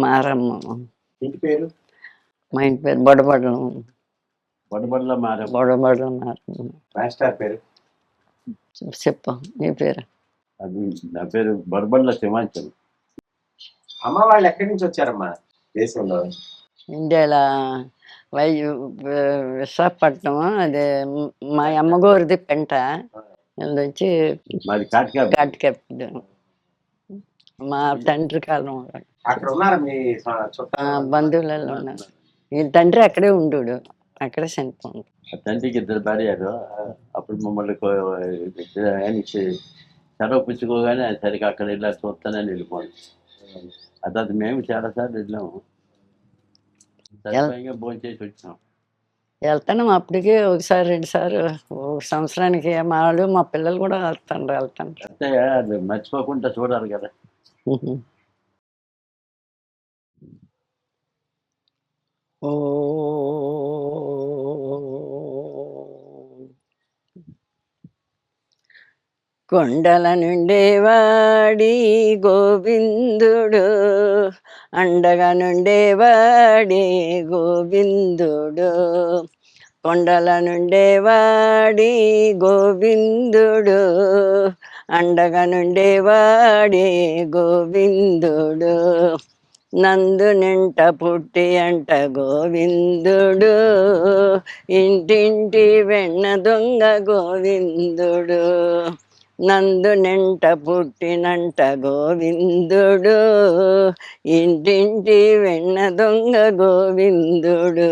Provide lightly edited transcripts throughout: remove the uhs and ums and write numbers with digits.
మారమ్మ. ఇంటి పేరు? మా ఇంటి పేరు బొడబడలం. బొడబడల మారమ్మ. బొడబడలం మారమ్మ. మాస్టర్ పేరు? చెప్పు నీ పేరు. అది నా పేరు బొడబడల సింహాచలం. అమ్మ వాళ్ళు ఎక్కడి నుంచి వచ్చారమ్మా దేశంలో? ఇండియాలో విశాఖపట్నం. అదే మా అమ్మగోరిది పెంట. వీళ్ళది వచ్చి మాది కాటికా. కాటికెప్ప. మా తండ్రి కాలం అక్కడ ఉన్నారా మీ బంధువులలో ఉన్నారు. వీళ్ళ తండ్రి అక్కడే ఉండు, అక్కడే చనిపోండు. తండ్రికి 2 భార్యలు. అప్పుడు మమ్మల్ని సెలవు పుచ్చుకోగానే సరిగ్గా అక్కడ వెళ్ళా చూస్తానని వెళ్ళిపోండి. ఆ తర్వాత మేము చాలాసార్లు వెళ్ళాము. సరిపోయిగా భోజనం చేసి వచ్చాం. వెళ్తాను అప్పటికి ఒకసారి 2 సార్లు సంవత్సరానికి. మా వాళ్ళు మా పిల్లలు కూడా వెళ్తాను. అంటే అది మర్చిపోకుండా చూడాలి కదా. ఓ కొండల నుండేవాడి గోవిందుడు, అండగా నుండేవాడి గోవిందుడు. కొండల నుండేవాడి గోవిందుడు, అండగా నుండేవాడి గోవిందుడు. నందు నింట పుట్టి అంట గోవిందుడు, ఇంటింటి వెన్న దొంగ గోవిందుడు. నందు నింట పుట్టినంట గోవిందుడు, ఇంటింటి వెన్న దొంగ గోవిందుడు.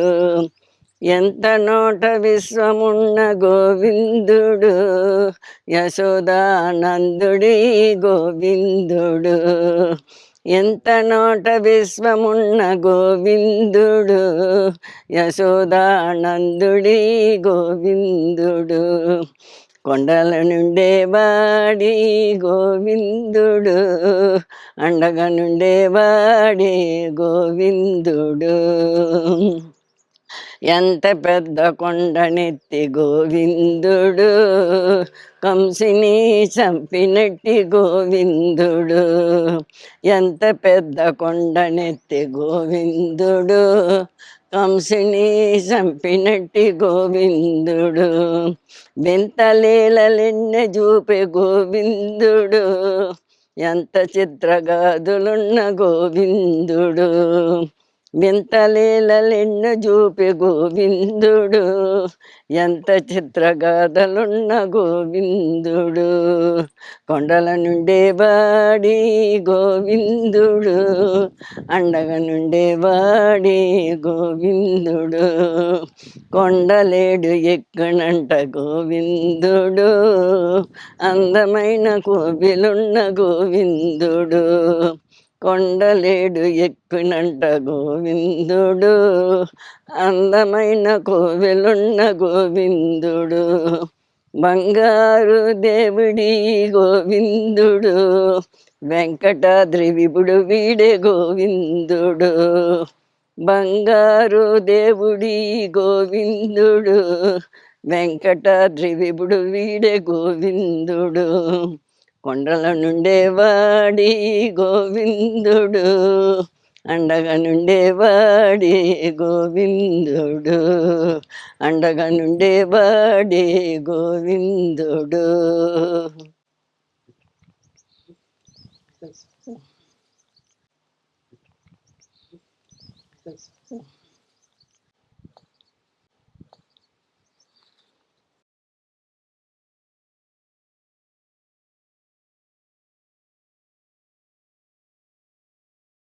ఎంత నోట విశ్వమున్న గోవిందుడు, యశోదానందుడి గోవిందుడు. ఎంత నోట విశ్వమున్న గోవిందుడు, యశోదానందుడి గోవిందుడు. కొండల నుండేవాడి గోవిందుడు, అండగా నుండేవాడి గోవిందుడు. ఎంత పెద్ద కొండనెత్తి గోవిందుడు, కంసిని చంపినట్టి గోవిందుడు. ఎంత పెద్ద కొండనెత్తి గోవిందుడు, కంసిని చంపినట్టి గోవిందుడు. వింతలీలెన్న చూపే గోవిందుడు, ఎంత చిత్రగాదులున్న గోవిందుడు. వింతలీలెన్న చూపే గోవిందుడు, ఎంత చిత్రగాథలున్న గోవిందుడు. కొండల నుండేవాడి గోవిందుడు, అండగా నుండేవాడి గోవిందుడు. కొండలేడు ఎక్కునంట గోవిందుడు, అందమైన కోవిలున్న గోవిందుడు. కొండలేడు ఎక్కునంట గోవిందుడు, అందమైన కోవెలున్న గోవిందుడు. బంగారు దేవుడి గోవిందుడు, వెంకటాద్రి విభుడు వీడే గోవిందుడు. బంగారు దేవుడి గోవిందుడు, వెంకటాద్రి విభుడు వీడే గోవిందుడు. కొండల నుండేవాడి గోవిందుడు, అండగా నుండేవాడి గోవిందుడు. అండగా నుండేవాడి గోవిందుడు.